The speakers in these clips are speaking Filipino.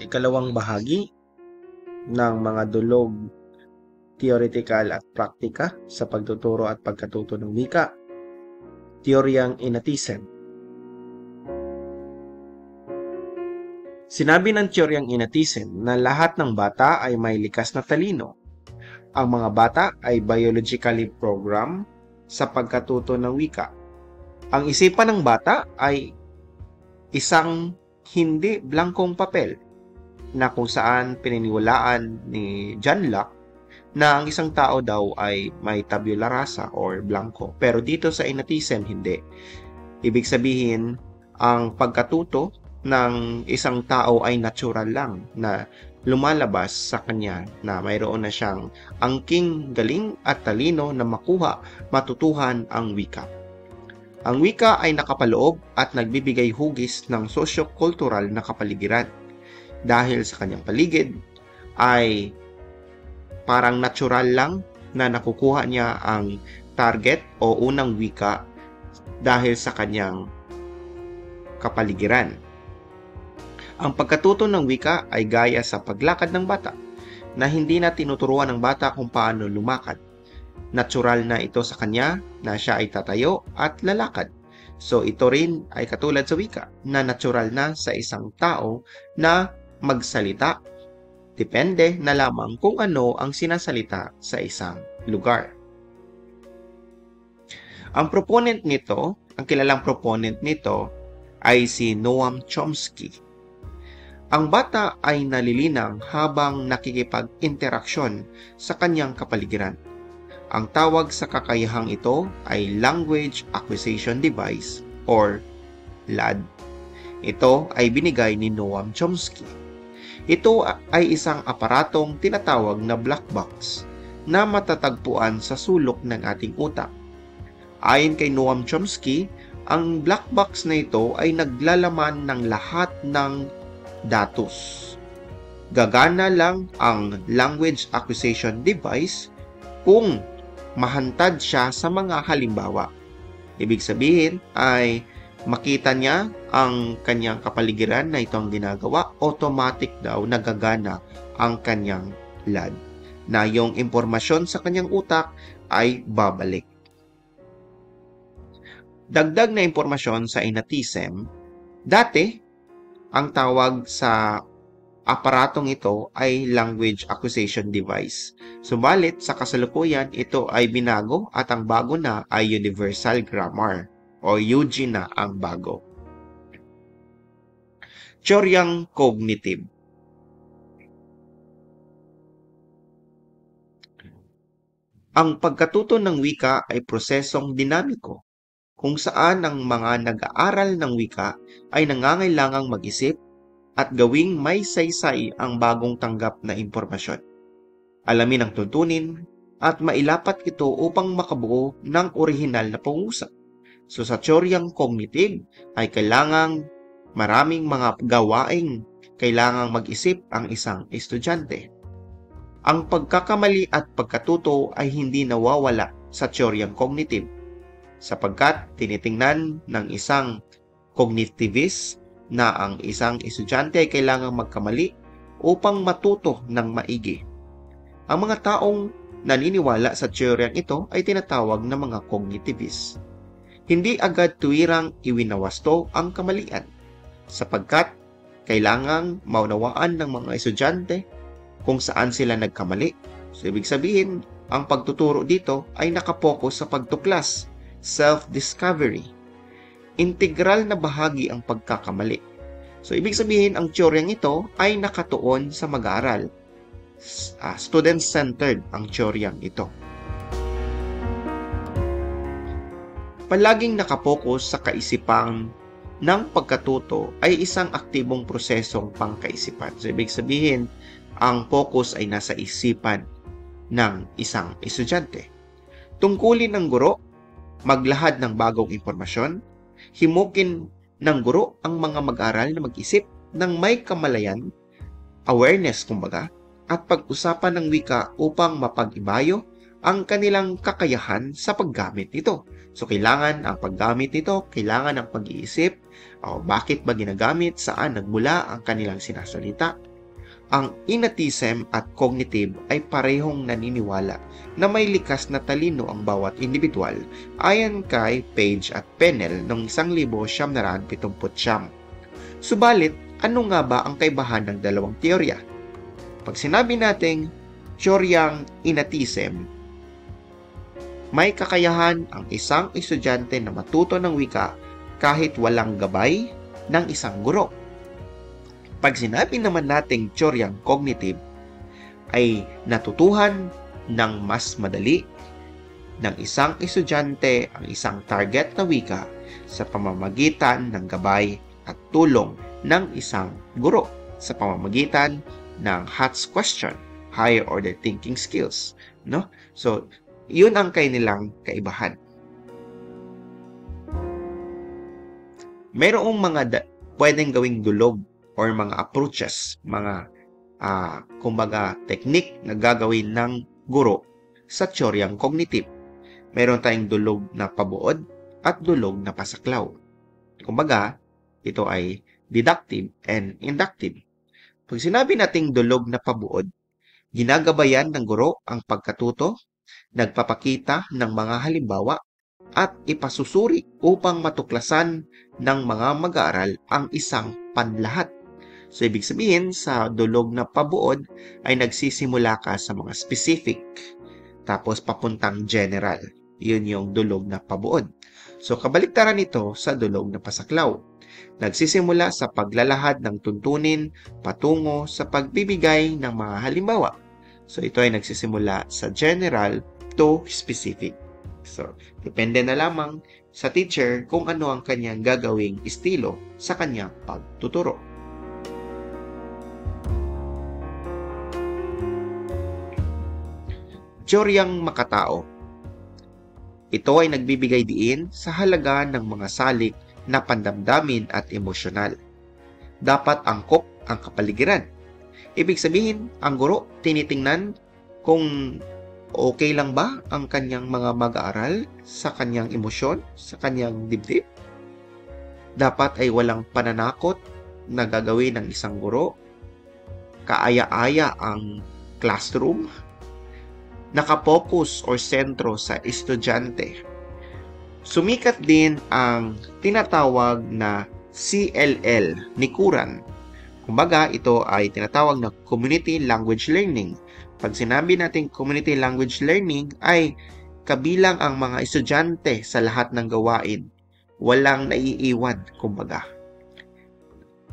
Ikalawang bahagi ng mga dulog, theoretical at praktika sa pagtuturo at pagkatuto ng wika, teoryang inatism. Sinabi ng teoryang inatism na lahat ng bata ay may likas na talino. Ang mga bata ay biologically programmed sa pagkatuto ng wika. Ang isipan ng bata ay isang hindi blankong papel na kung saan pininiwalaan ni John Locke na ang isang tao daw ay may tabula rasa or blanco. Pero dito sa inatism, hindi. Ibig sabihin, ang pagkatuto ng isang tao ay natural lang na lumalabas sa kanya na mayroon na siyang angking galing at talino na makuha, matutuhan ang wika. Ang wika ay nakapaloob at nagbibigay hugis ng sosyo-kultural na kapaligiran. Dahil sa kanyang paligid ay parang natural lang na nakukuha niya ang target o unang wika dahil sa kanyang kapaligiran. Ang pagkatuto ng wika ay gaya sa paglakad ng bata na hindi na tinuturuan ng bata kung paano lumakad. Natural na ito sa kanya na siya ay tatayo at lalakad. So ito rin ay katulad sa wika na natural na sa isang tao na magsalita. Depende na lamang kung ano ang sinasalita sa isang lugar. Ang kilalang proponent nito ay si Noam Chomsky. Ang bata ay nalilinang habang nakikipag-interaksyon sa kanyang kapaligiran. Ang tawag sa kakayahang ito ay Language Acquisition Device or LAD. Ito ay binigay ni Noam Chomsky. Ito ay isang aparatong tinatawag na black box na matatagpuan sa sulok ng ating utak. Ayon kay Noam Chomsky, ang black box na ito ay naglalaman ng lahat ng datos. Gagana lang ang language acquisition device kung mahantad siya sa mga halimbawa. Ibig sabihin ay makita niya ang kanyang kapaligiran na ito ang ginagawa, automatic daw nagagana ang kanyang LAD na yung impormasyon sa kanyang utak ay babalik. Dagdag na impormasyon sa inatism, dati ang tawag sa aparatong ito ay language acquisition device. Subalit sa kasalukuyan, ito ay binago at ang bago na ay universal grammar o UG na ang bago. Teoryang cognitive. Ang pagkatuto ng wika ay prosesong dinamiko kung saan ang mga nag-aaral ng wika ay nangangailangang mag-isip at gawing may saysay ang bagong tanggap na impormasyon. Alamin ang tuntunin at mailapat ito upang makabuo ng orihinal na pangusap. So sa teoryang cognitive ay kailangang maraming mga gawaing kailangang mag-isip ang isang estudyante. Ang pagkakamali at pagkatuto ay hindi nawawala sa teoryang cognitive sapagkat tinitingnan ng isang cognitivist na ang isang estudyante ay kailangang magkamali upang matuto ng maigi. Ang mga taong naniniwala sa teoryang ito ay tinatawag na mga cognitivists. Hindi agad tuwirang iwinawasto ang kamalian sapagkat kailangang maunawaan ng mga estudyante kung saan sila nagkamali. So, ibig sabihin, ang pagtuturo dito ay nakapokus sa pagtuklas, self-discovery. Integral na bahagi ang pagkakamali. So, ibig sabihin, ang teoryang ito ay nakatuon sa mag-aaral. Student-centered ang teoryang ito. Palaging nakapokus sa kaisipang ng pagkatuto ay isang aktibong prosesong pangkaisipan. So, ibig sabihin, ang focus ay nasa isipan ng isang estudyante. Tungkulin ng guro, maglahad ng bagong impormasyon, himukin ng guro ang mga mag-aral na mag-isip ng may kamalayan, awareness kumbaga, at pag-usapan ng wika upang mapag-ibayo ang kanilang kakayahan sa paggamit nito. So, kailangan ang paggamit nito, kailangan ang pag-iisip, bakit ba ginagamit, saan nagmula ang kanilang sinasalita. Ang innatism at cognitive ay parehong naniniwala na may likas na talino ang bawat individual ayon kay Page at Pennell noong 1979. Subalit, ano nga ba ang kaibahan ng dalawang teorya? Pag sinabi nating teoryang innatism, may kakayahan ang isang estudyante na matuto ng wika kahit walang gabay ng isang guro. Pag sinabi naman nating teoryang cognitive, ay natutuhan ng mas madali ng isang estudyante ang isang target na wika sa pamamagitan ng gabay at tulong ng isang guro sa pamamagitan ng HOTS question, higher order thinking skills, no? So, yun ang kanilang kaibahan. Mayroong mga pwedeng gawing dulog or mga approaches, mga kumbaga technique na gagawin ng guro sa teoryang cognitive. Meron tayong dulog na pabuod at dulog na pasaklaw. Kumbaga, ito ay deductive and inductive. Pag sinabi nating dulog na pabuod, ginagabayan ng guro ang pagkatuto, nagpapakita ng mga halimbawa, at ipasusuri upang matuklasan ng mga mag-aaral ang isang panlahat. So, ibig sabihin, sa dulog na pabuod ay nagsisimula ka sa mga specific, tapos papuntang general. Yun yung dulog na pabuod. So, kabaliktaran nito sa dulog na pasaklaw. Nagsisimula sa paglalahad ng tuntunin patungo sa pagbibigay ng mga halimbawa. So, ito ay nagsisimula sa general to specific. So, depende na lamang sa teacher kung ano ang kanyang gagawing estilo sa kanyang pagtuturo. Teoryang makatao. Ito ay nagbibigay diin sa halaga ng mga salik na pandamdamin at emosyonal. Dapat angkop ang kapaligiran. Ibig sabihin, ang guro tinitingnan kung okay lang ba ang kanyang mga mag-aaral sa kanyang emosyon, sa kanyang dibdib. Dapat ay walang pananakot na gagawin ng isang guro. Kaaya-aya ang classroom. Nakapokus o sentro sa estudyante. Sumikat din ang tinatawag na CLL ni Curran. Kumbaga, ito ay tinatawag na Community Language Learning. Pag sinabi natin Community Language Learning, ay kabilang ang mga estudyante sa lahat ng gawain. Walang naiiwan, kumbaga.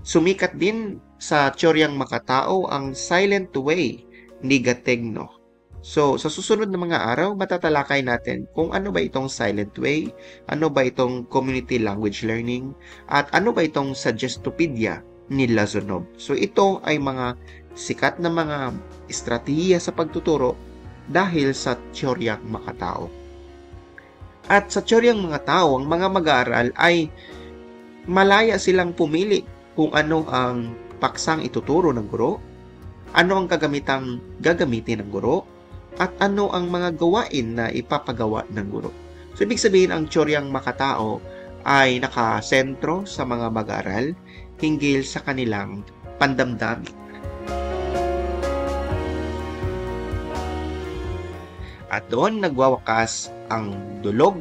Sumikat din sa teoryang makatao ang Silent Way ni Gattegno. So, sa susunod na mga araw, matatalakay natin kung ano ba itong Silent Way, ano ba itong Community Language Learning, at ano ba itong Suggestopedia ni Lazonov. So, ito ay mga sikat na mga estratehiya sa pagtuturo dahil sa teoryang makatao. At sa teoryang mga tao, ang mga mag-aaral ay malaya silang pumili kung ano ang paksang ituturo ng guro, ano ang gagamitin ng guro, at ano ang mga gawain na ipapagawa ng guro. So, ibig sabihin, ang teoryang makatao ay nakasentro sa mga mag-aaral hinggil sa kanilang pandamdamin. At doon nagwawakas ang dulog,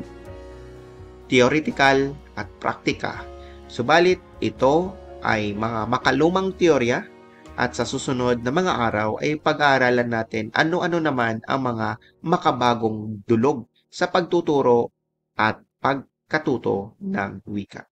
theoretical at praktika. Subalit, ito ay mga makalumang teorya. At sa susunod na mga araw ay pag-aaralan natin ano-ano naman ang mga makabagong dulog sa pagtuturo at pagkatuto ng wika.